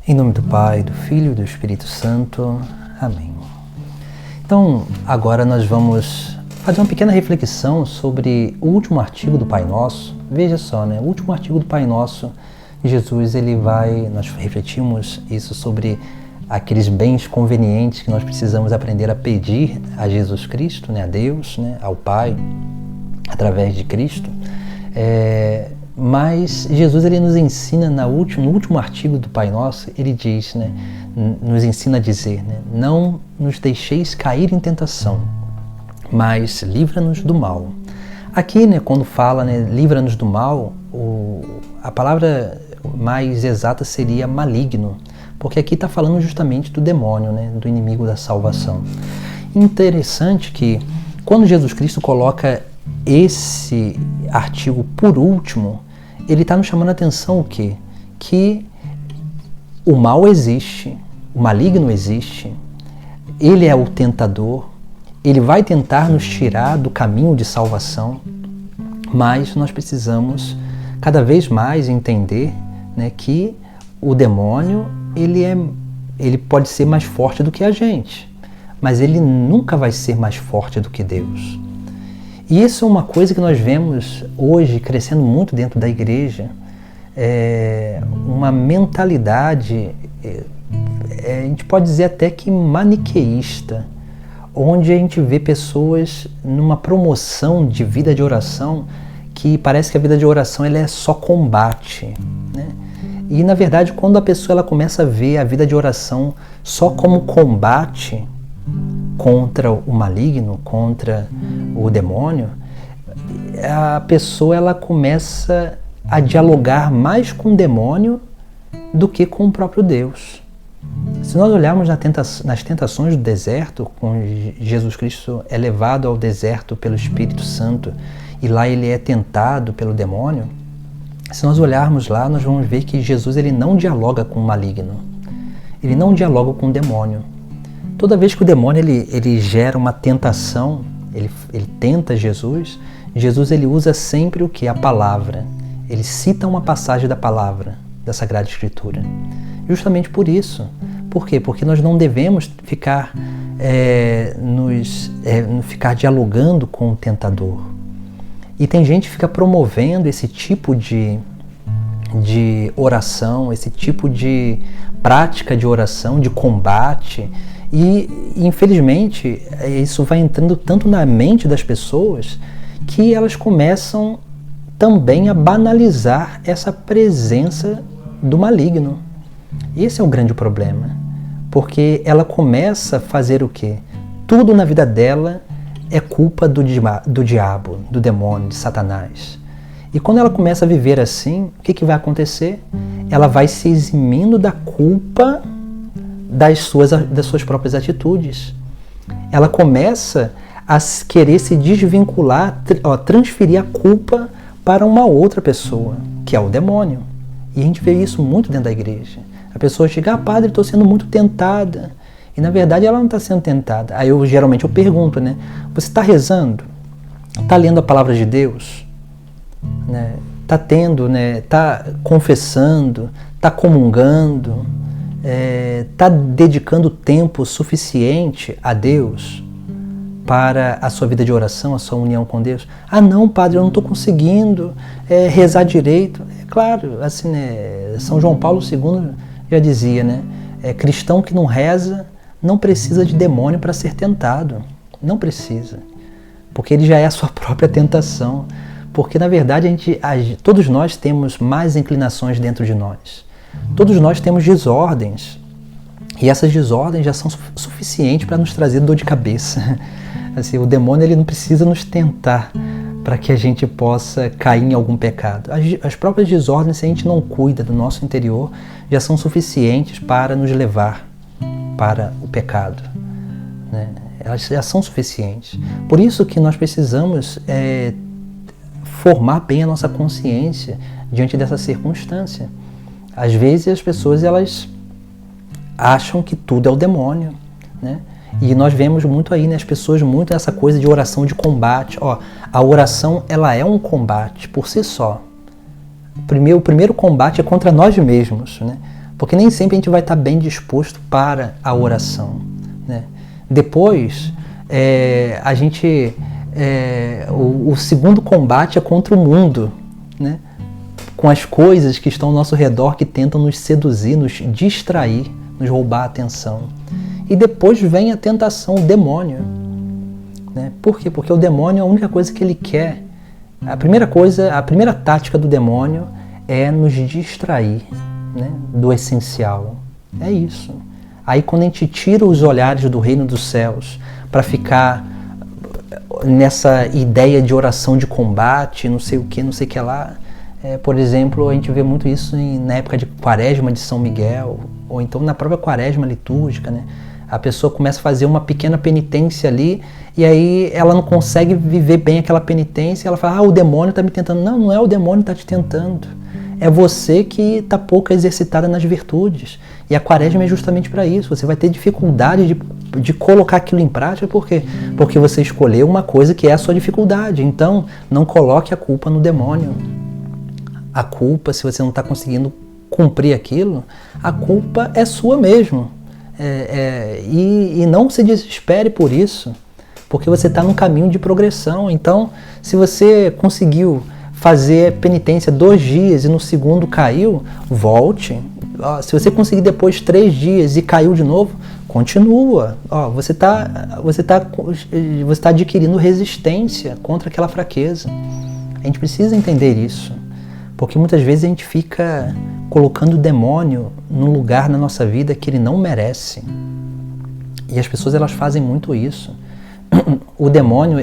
Em nome do Pai, do Filho e do Espírito Santo. Amém. Então, agora nós vamos fazer uma pequena reflexão sobre o último artigo do Pai Nosso. Veja só, né? O último artigo do Pai Nosso, Jesus, nós refletimos isso sobre aqueles bens convenientes que nós precisamos aprender a pedir a Jesus Cristo, né? A Deus, né? Ao Pai, através de Cristo. Mas Jesus ele nos ensina no último artigo do Pai Nosso, ele diz, né, nos ensina a dizer, né, não nos deixeis cair em tentação, mas livra-nos do mal. Aqui, né, quando fala, né, livra-nos do mal, a palavra mais exata seria maligno, porque aqui está falando justamente do demônio, né, do inimigo da salvação. Interessante que quando Jesus Cristo coloca esse artigo por último, ele está nos chamando a atenção o quê? Que o mal existe, o maligno existe, ele é o tentador, ele vai tentar nos tirar do caminho de salvação, mas nós precisamos cada vez mais entender, né, que o demônio ele pode ser mais forte do que a gente, mas ele nunca vai ser mais forte do que Deus. E isso é uma coisa que nós vemos hoje crescendo muito dentro da igreja, uma mentalidade, a gente pode dizer até que maniqueísta, onde a gente vê pessoas numa promoção de vida de oração que parece que a vida de oração ela é só combate, né? E na verdade quando a pessoa ela começa a ver a vida de oração só como combate contra o maligno, contra o demônio, a pessoa ela começa a dialogar mais com o demônio do que com o próprio Deus. Se nós olharmos nas tentações do deserto, quando Jesus Cristo é levado ao deserto pelo Espírito Santo e lá ele é tentado pelo demônio, se nós olharmos lá, nós vamos ver que Jesus ele não dialoga com o maligno, ele não dialoga com o demônio. Toda vez que o demônio ele gera uma tentação, ele tenta Jesus ele usa sempre o que? A palavra. Ele cita uma passagem da palavra, da Sagrada Escritura. Justamente por isso. Por quê? Porque nós não devemos ficar, ficar dialogando com o tentador. E tem gente que fica promovendo esse tipo de oração, esse tipo de prática de oração, de combate. E, infelizmente, isso vai entrando tanto na mente das pessoas que elas começam também a banalizar essa presença do maligno. Esse é o grande problema, porque ela começa a fazer o quê? Tudo na vida dela é culpa do diabo, do demônio, de Satanás. E quando ela começa a viver assim, o que vai acontecer? Ela vai se eximindo da culpa das suas próprias atitudes. Ela começa a querer se desvincular, transferir a culpa para uma outra pessoa, que é o demônio. E a gente vê isso muito dentro da igreja. A pessoa chega, padre, estou sendo muito tentada. E na verdade ela não está sendo tentada. Aí geralmente eu pergunto, né? Você está rezando? Está lendo a palavra de Deus? Né? Está tendo, né? Está confessando? Está comungando? Está dedicando tempo suficiente a Deus para a sua vida de oração, a sua união com Deus? Ah, não, padre, eu não estou conseguindo rezar direito. É claro, assim, né, São João Paulo II já dizia, né, cristão que não reza não precisa de demônio para ser tentado. Não precisa, porque ele já é a sua própria tentação. Porque, na verdade, todos nós temos más inclinações dentro de nós. Todos nós temos desordens, e essas desordens já são suficientes para nos trazer dor de cabeça. Assim, o demônio ele não precisa nos tentar para que a gente possa cair em algum pecado. As próprias desordens, se a gente não cuida do nosso interior, já são suficientes para nos levar para o pecado, né? Elas já são suficientes. Por isso que nós precisamos formar bem a nossa consciência diante dessa circunstância. Às vezes as pessoas elas acham que tudo é o demônio, né? E nós vemos muito aí, né, as pessoas muito essa coisa de oração de combate. A oração ela é um combate por si só. O primeiro combate é contra nós mesmos, né? Porque nem sempre a gente vai estar bem disposto para a oração, né? Depois, o segundo combate é contra o mundo, né? Com as coisas que estão ao nosso redor, que tentam nos seduzir, nos distrair, nos roubar a atenção. E depois vem a tentação, o demônio, né? Por quê? Porque o demônio, a única coisa que ele quer, a primeira tática do demônio é nos distrair, né, do essencial. É isso. Aí quando a gente tira os olhares do reino dos céus para ficar nessa ideia de oração de combate, não sei o que lá, por exemplo, a gente vê muito isso na época de quaresma de São Miguel, ou então na própria quaresma litúrgica, né? A pessoa começa a fazer uma pequena penitência ali, e aí ela não consegue viver bem aquela penitência, ela fala, o demônio está me tentando. Não, não é o demônio que está te tentando. É você que está pouco exercitada nas virtudes. E a quaresma é justamente para isso. Você vai ter dificuldade de colocar aquilo em prática. Por quê? Porque você escolheu uma coisa que é a sua dificuldade. Então, não coloque a culpa no demônio. A culpa, se você não está conseguindo cumprir aquilo, a culpa é sua mesmo. E não se desespere por isso, porque você está num caminho de progressão. Então, se você conseguiu fazer penitência 2 dias e no segundo caiu, volte. Se você conseguir depois 3 dias e caiu de novo, continua. Você tá adquirindo resistência contra aquela fraqueza. A gente precisa entender isso, porque muitas vezes a gente fica colocando o demônio num lugar na nossa vida que ele não merece. E as pessoas, elas fazem muito isso. O demônio,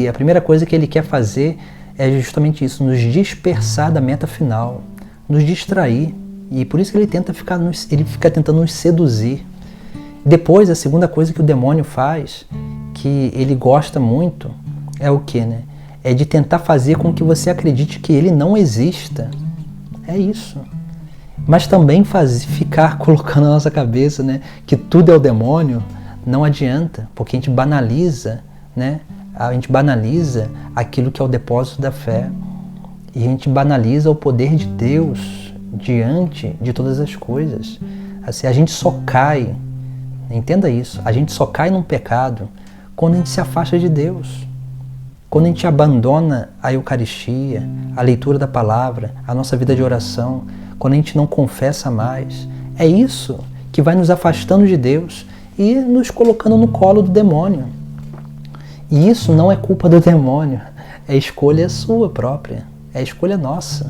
a primeira coisa que ele quer fazer é justamente isso, nos dispersar da meta final, nos distrair. E por isso que ele fica tentando nos seduzir. Depois, a segunda coisa que o demônio faz, que ele gosta muito, é o quê, né? É de tentar fazer com que você acredite que ele não exista. É isso. Mas também ficar colocando na nossa cabeça, né, que tudo é o demônio, não adianta, porque a gente banaliza, né? A gente banaliza aquilo que é o depósito da fé. E a gente banaliza o poder de Deus diante de todas as coisas. Assim, a gente só cai, entenda isso, a gente só cai num pecado quando a gente se afasta de Deus. Quando a gente abandona a Eucaristia, a leitura da palavra, a nossa vida de oração, quando a gente não confessa mais, é isso que vai nos afastando de Deus e nos colocando no colo do demônio. E isso não é culpa do demônio, é escolha sua própria, é escolha nossa.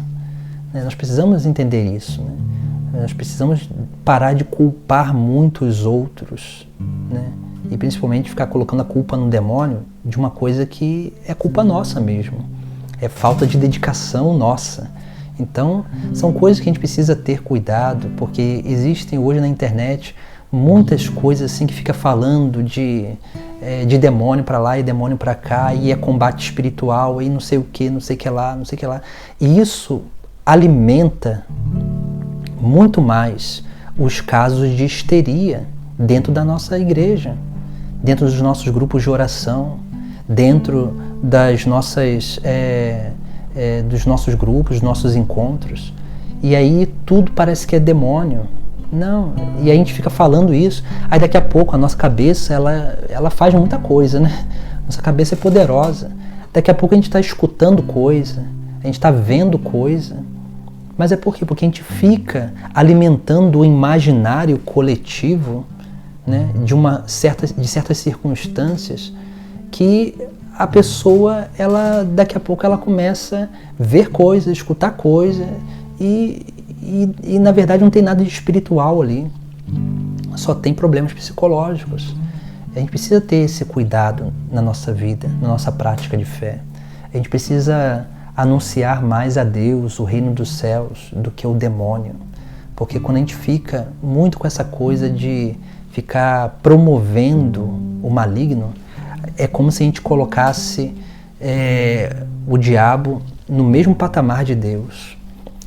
Nós precisamos entender isso, né? Nós precisamos parar de culpar muitos outros, né? E principalmente ficar colocando a culpa no demônio de uma coisa que é culpa nossa mesmo, é falta de dedicação nossa. Então, são coisas que a gente precisa ter cuidado, porque existem hoje na internet muitas coisas assim que fica falando de demônio para lá e demônio para cá, e é combate espiritual, e não sei o que, não sei o que lá, não sei o que lá. E isso alimenta muito mais os casos de histeria dentro da nossa igreja, dentro dos nossos grupos de oração, dentro das nossas, dos nossos grupos, dos nossos encontros. E aí tudo parece que é demônio. Não, e aí a gente fica falando isso, aí daqui a pouco a nossa cabeça, ela faz muita coisa, né? Nossa cabeça é poderosa. Daqui a pouco a gente está escutando coisa, a gente está vendo coisa. Mas é por quê? Porque a gente fica alimentando o imaginário coletivo, né, de certas circunstâncias, que a pessoa, daqui a pouco ela começa a ver coisa, escutar coisa, e na verdade não tem nada de espiritual ali, só tem problemas psicológicos. A gente precisa ter esse cuidado na nossa vida, na nossa prática de fé. A gente precisa anunciar mais a Deus, o reino dos céus, do que o demônio. Porque quando a gente fica muito com essa coisa de ficar promovendo o maligno, é como se a gente colocasse o diabo no mesmo patamar de Deus.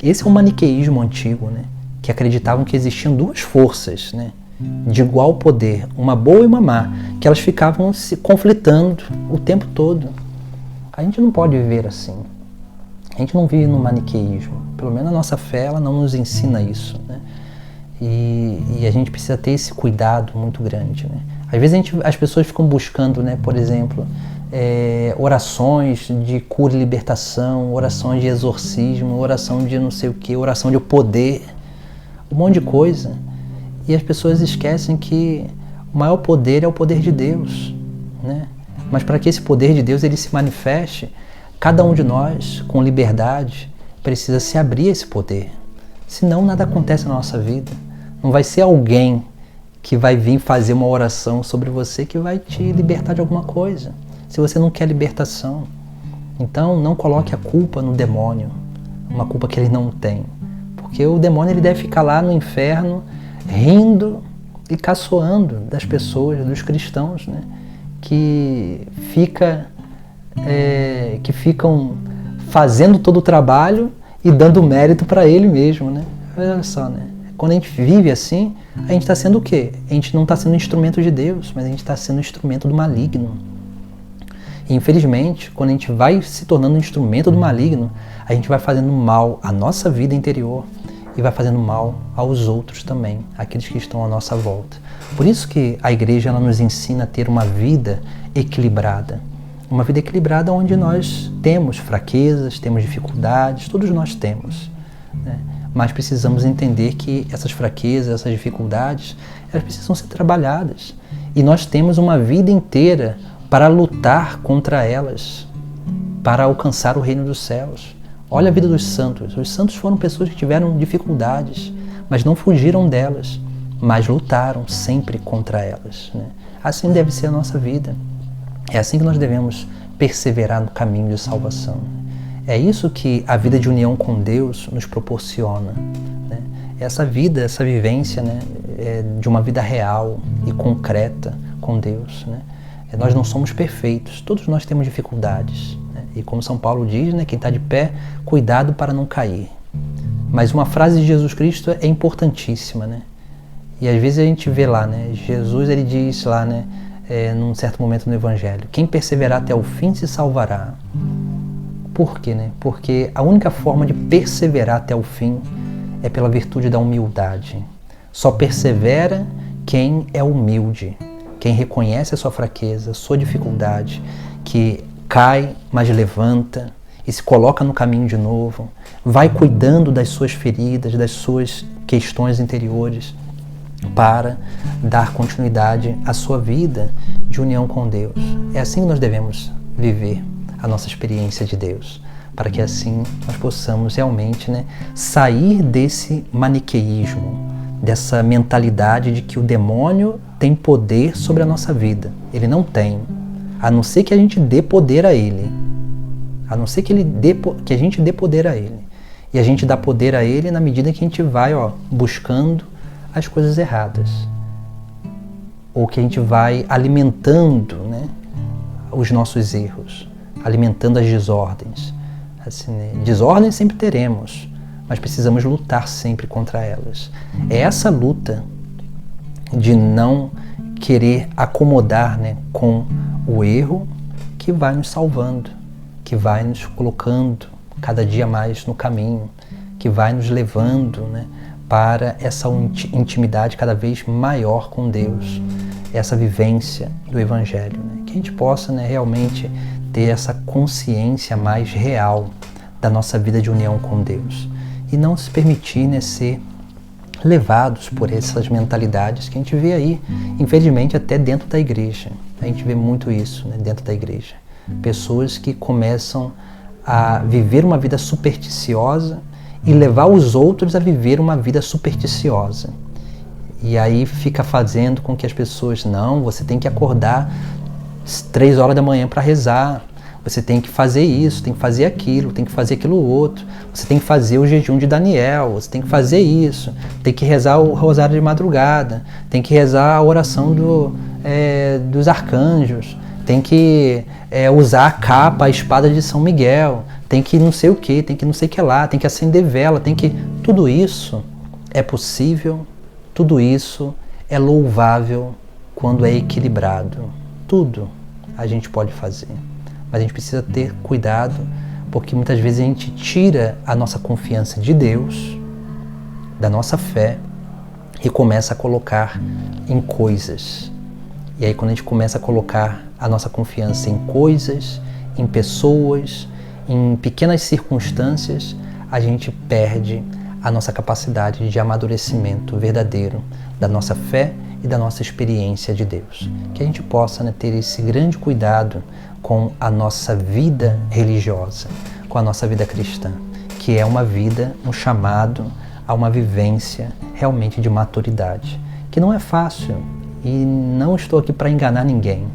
Esse é o maniqueísmo antigo, né? Que acreditavam que existiam 2 forças, né, de igual poder, uma boa e uma má, que elas ficavam se conflitando o tempo todo. A gente não pode viver assim. A gente não vive no maniqueísmo. Pelo menos a nossa fé, ela não nos ensina isso, né? E a gente precisa ter esse cuidado muito grande, né? Às vezes as pessoas ficam buscando, né, por exemplo, orações de cura e libertação, orações de exorcismo, oração de não sei o que, oração de poder, um monte de coisa. E as pessoas esquecem que o maior poder é o poder de Deus, né? Mas para que esse poder de Deus ele se manifeste, cada um de nós, com liberdade, precisa se abrir a esse poder. Senão nada acontece na nossa vida. Não vai ser alguém que vai vir fazer uma oração sobre você que vai te libertar de alguma coisa, se você não quer libertação. Então não coloque a culpa no demônio, uma culpa que ele não tem. Porque o demônio ele deve ficar lá no inferno, rindo e caçoando das pessoas, dos cristãos, né? que ficam fazendo todo o trabalho e dando mérito para ele mesmo, né? Olha só, né? Quando a gente vive assim, a gente está sendo o quê? A gente não está sendo instrumento de Deus, mas a gente está sendo instrumento do maligno. E infelizmente, quando a gente vai se tornando um instrumento do maligno, a gente vai fazendo mal à nossa vida interior e vai fazendo mal aos outros também, aqueles que estão à nossa volta. Por isso que a igreja ela nos ensina a ter uma vida equilibrada. Uma vida equilibrada onde nós temos fraquezas, temos dificuldades, todos nós temos, né? Mas precisamos entender que essas fraquezas, essas dificuldades, elas precisam ser trabalhadas. E nós temos uma vida inteira para lutar contra elas, para alcançar o reino dos céus. Olha a vida dos santos. Os santos foram pessoas que tiveram dificuldades, mas não fugiram delas, mas lutaram sempre contra elas, né? Assim deve ser a nossa vida. É assim que nós devemos perseverar no caminho de salvação. É isso que a vida de união com Deus nos proporciona, né? Essa vida, essa vivência, né, de uma vida real e concreta com Deus, né? Nós não somos perfeitos, todos nós temos dificuldades, né? E como São Paulo diz, né, quem está de pé, cuidado para não cair. Mas uma frase de Jesus Cristo é importantíssima, né? E às vezes a gente vê lá, né, Jesus ele diz lá, né, num certo momento no Evangelho, quem perseverar até o fim se salvará. Por quê, né? Porque a única forma de perseverar até o fim é pela virtude da humildade. Só persevera quem é humilde, quem reconhece a sua fraqueza, a sua dificuldade, que cai, mas levanta e se coloca no caminho de novo, vai cuidando das suas feridas, das suas questões interiores, para dar continuidade à sua vida de união com Deus. É assim que nós devemos viver a nossa experiência de Deus, para que assim nós possamos realmente, né, sair desse maniqueísmo, dessa mentalidade de que o demônio tem poder sobre a nossa vida. Ele não tem, a não ser que a gente dê poder a ele, a não ser que a gente dê poder a ele. E a gente dá poder a ele na medida que a gente vai buscando as coisas erradas, ou que a gente vai alimentando, né, os nossos erros, alimentando as desordens. Assim, né? Desordens sempre teremos, mas precisamos lutar sempre contra elas. É essa luta de não querer acomodar, né, com o erro que vai nos salvando, que vai nos colocando cada dia mais no caminho, que vai nos levando, né, para essa intimidade cada vez maior com Deus, essa vivência do Evangelho, né? Que a gente possa, né, realmente ter essa consciência mais real da nossa vida de união com Deus e não se permitir, né, ser levados por essas mentalidades que a gente vê aí, infelizmente, até dentro da igreja. A gente vê muito isso, né, dentro da igreja. Pessoas que começam a viver uma vida supersticiosa e levar os outros a viver uma vida supersticiosa. E aí fica fazendo com que as pessoas, não, você tem que acordar 3 horas da manhã para rezar, você tem que fazer isso, tem que fazer aquilo, tem que fazer aquilo outro, você tem que fazer o jejum de Daniel, você tem que fazer isso, tem que rezar o rosário de madrugada, tem que rezar a oração dos arcanjos, tem que usar a capa, a espada de São Miguel, tem que não sei o que, tem que não sei o que lá, tem que acender vela, tem que... Tudo isso é possível, tudo isso é louvável quando é equilibrado. Tudo a gente pode fazer, mas a gente precisa ter cuidado, porque muitas vezes a gente tira a nossa confiança de Deus, da nossa fé, e começa a colocar em coisas. E aí quando a gente começa a colocar a nossa confiança em coisas, em pessoas, em pequenas circunstâncias, a gente perde a nossa capacidade de amadurecimento verdadeiro da nossa fé e da nossa experiência de Deus. Que a gente possa, né, ter esse grande cuidado com a nossa vida religiosa, com a nossa vida cristã, que é uma vida, um chamado a uma vivência realmente de maturidade, que não é fácil, e não estou aqui para enganar ninguém,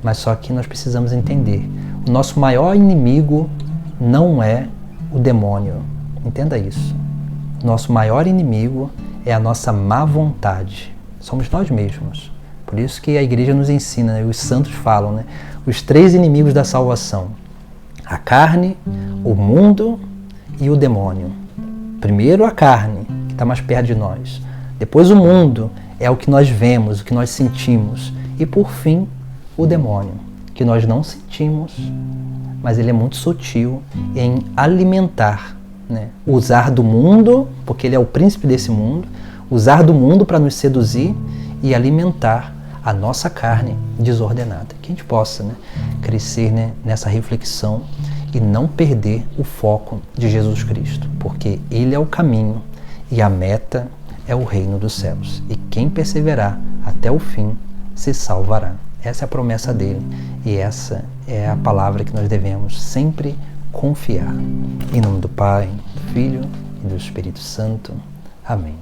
mas só que nós precisamos entender, o nosso maior inimigo não é o demônio, entenda isso. Nosso maior inimigo é a nossa má vontade, somos nós mesmos. Por isso que a igreja nos ensina, né, os santos falam, né, os 3 inimigos da salvação: a carne, o mundo e o demônio. Primeiro a carne, que está mais perto de nós. Depois o mundo, é o que nós vemos, o que nós sentimos. E por fim, o demônio, que nós não sentimos, mas ele é muito sutil em alimentar, né? Usar do mundo, porque ele é o príncipe desse mundo, usar do mundo para nos seduzir e alimentar a nossa carne desordenada. Que a gente possa, né, crescer, né, nessa reflexão e não perder o foco de Jesus Cristo, porque Ele é o caminho e a meta é o reino dos céus. E quem perseverar até o fim se salvará. Essa é a promessa dele e essa é a palavra que nós devemos sempre confiar. Em nome do Pai, do Filho e do Espírito Santo. Amém.